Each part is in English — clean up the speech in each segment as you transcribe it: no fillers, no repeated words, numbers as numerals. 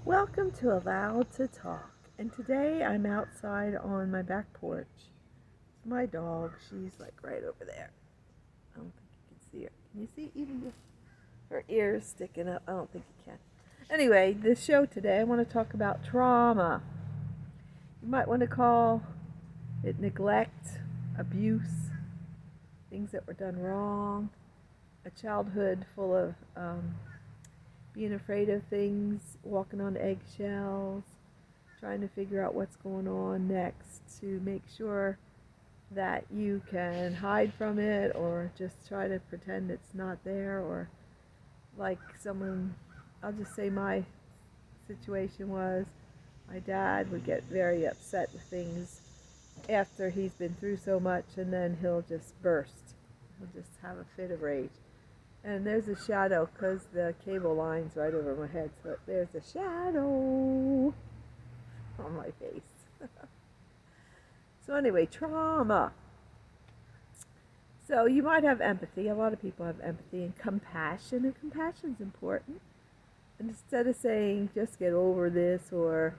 Welcome to Allowed to Talk. And today I'm outside on my back porch. It's my dog. She's like right over there. I don't think you can see her. Can you see even her ears sticking up? I don't think you can. Anyway, this show today I want to talk about trauma. You might want to call it neglect, abuse, things that were done wrong, a childhood full of being afraid of things, walking on eggshells, trying to figure out what's going on next to make sure that you can hide from it or just try to pretend it's not there. Or like someone, I'll just say my situation was, my dad would get very upset with things after he's been through so much, and then he'll just burst. He'll just have a fit of rage. And there's a shadow because the cable line's right over my head, so there's a shadow on my face. So anyway, trauma. So you might have empathy. A lot of people have empathy and compassion compassion's important. And instead of saying, just get over this, or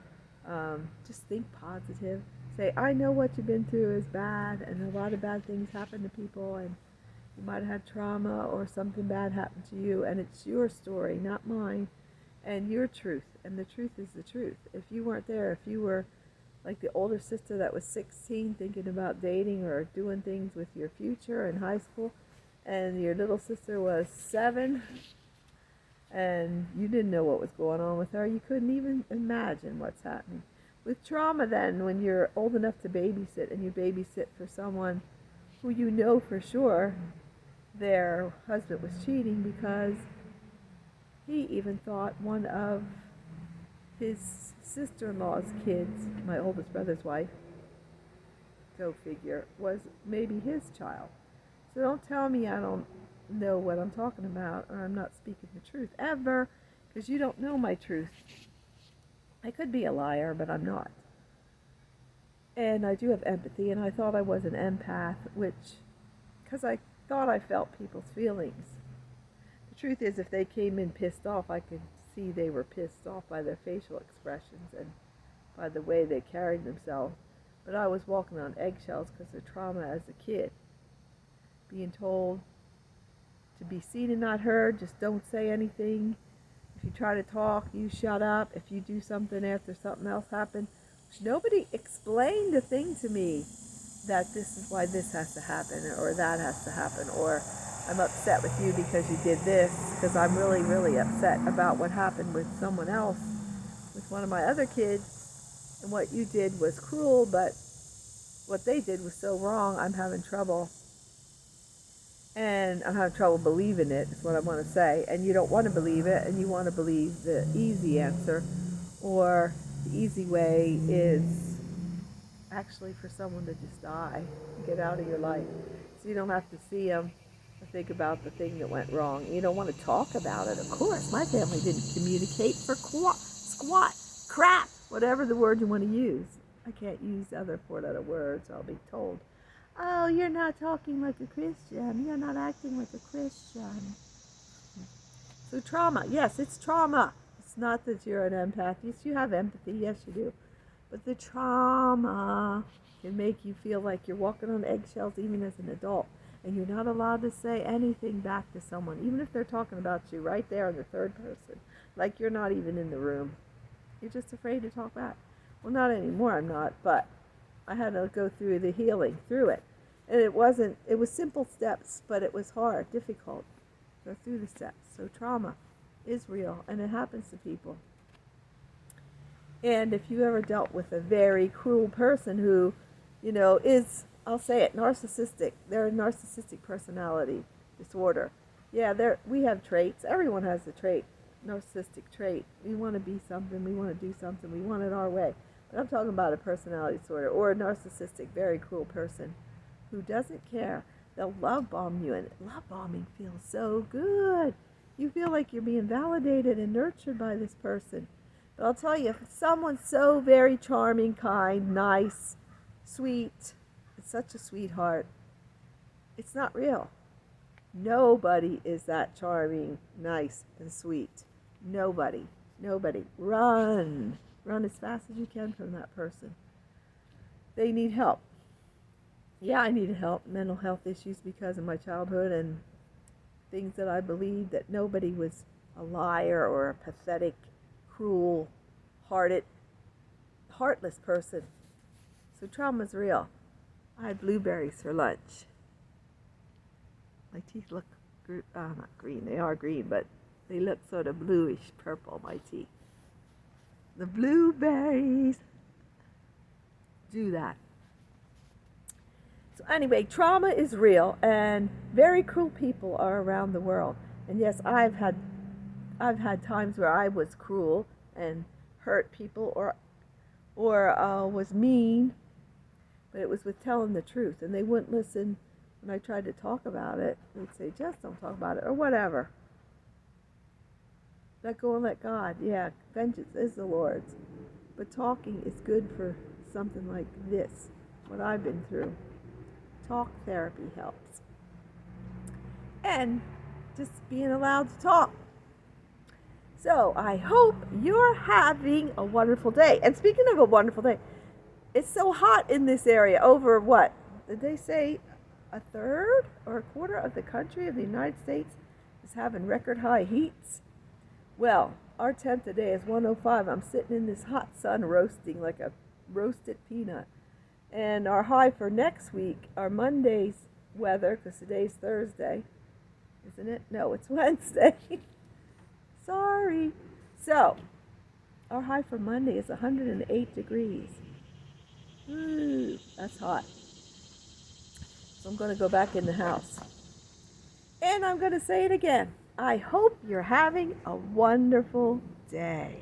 just think positive, say, I know what you've been through is bad, and a lot of bad things happen to people, and you might have had trauma or something bad happened to you, and it's your story, not mine, and your truth. And the truth is the truth. If you weren't there, if you were like the older sister that was 16 thinking about dating or doing things with your future in high school, and your little sister was 7, and you didn't know what was going on with her, you couldn't even imagine what's happening. With trauma then, when you're old enough to babysit, and you babysit for someone who you know for sure their husband was cheating because he even thought one of his sister-in-law's kids, my oldest brother's wife, go figure, was maybe his child. So don't tell me I don't know what I'm talking about, or I'm not speaking the truth ever, because you don't know my truth. I could be a liar, but I'm not. And I do have empathy, and I thought I was an empath, because I thought I felt people's feelings. The truth is, if they came in pissed off, I could see they were pissed off by their facial expressions and by the way they carried themselves. But I was walking on eggshells because of trauma as a kid. Being told to be seen and not heard, just don't say anything. If you try to talk, you shut up. If you do something after something else happened, nobody explained a thing to me, that this is why this has to happen, or that has to happen, or I'm upset with you because you did this, because I'm really, really upset about what happened with someone else, with one of my other kids, and what you did was cruel, but what they did was so wrong, I'm having trouble. And I'm having trouble believing it, is what I want to say. And you don't want to believe it, and you want to believe the easy answer, or the easy way is actually for someone to just die and get out of your life, so you don't have to see them or think about the thing that went wrong. You don't want to talk about it. Of course, my family didn't communicate for squat, crap, whatever the word you want to use. I can't use other 4-letter words. I'll be told, oh, you're not talking like a Christian. You're not acting like a Christian. So trauma, yes, it's trauma. It's not that you're an empath. Yes, you have empathy. Yes, you do. But the trauma can make you feel like you're walking on eggshells even as an adult. And you're not allowed to say anything back to someone, even if they're talking about you right there in the third person, like you're not even in the room. You're just afraid to talk back. Well, not anymore, I'm not, but I had to go through the healing through it. And it was simple steps, but it was hard, difficult. Go through the steps. So trauma is real, and it happens to people. And if you ever dealt with a very cruel person who, is, I'll say it, narcissistic. They're a narcissistic personality disorder. Yeah, we have traits. Everyone has a trait, narcissistic trait. We want to be something. We want to do something. We want it our way. But I'm talking about a personality disorder or a narcissistic, very cruel person who doesn't care. They'll love bomb you, and love bombing feels so good. You feel like you're being validated and nurtured by this person. But I'll tell you, if someone's so very charming, kind, nice, sweet, it's such a sweetheart, it's not real. Nobody is that charming, nice, and sweet. Nobody. Nobody. Run. Run as fast as you can from that person. They need help. Yeah, I needed help. Mental health issues because of my childhood and things that I believed that nobody was a liar or a pathetic, cruel, heartless person. So trauma's real. I had blueberries for lunch. My teeth look not green. They are green, but they look sort of bluish purple, my teeth. The blueberries do that. So anyway, trauma is real, and very cruel people are around the world. And yes, I've had times where I was cruel and hurt people or was mean, but it was with telling the truth, and they wouldn't listen when I tried to talk about it. They'd say, "Just don't talk about it," or whatever. Let go and let God. Yeah, vengeance is the Lord's, but talking is good for something like this, what I've been through. Talk therapy helps. And just being allowed to talk. So I hope you're having a wonderful day. And speaking of a wonderful day, it's so hot in this area. Over what? Did they say a third or a quarter of the country of the United States is having record high heats? Well, our temp today is 105. I'm sitting in this hot sun roasting like a roasted peanut. And our high for next week, our Monday's weather, because today's Thursday, isn't it? No, it's Wednesday. Sorry. So, our high for Monday is 108 degrees. Ooh, that's hot. So I'm going to go back in the house. And I'm going to say it again. I hope you're having a wonderful day.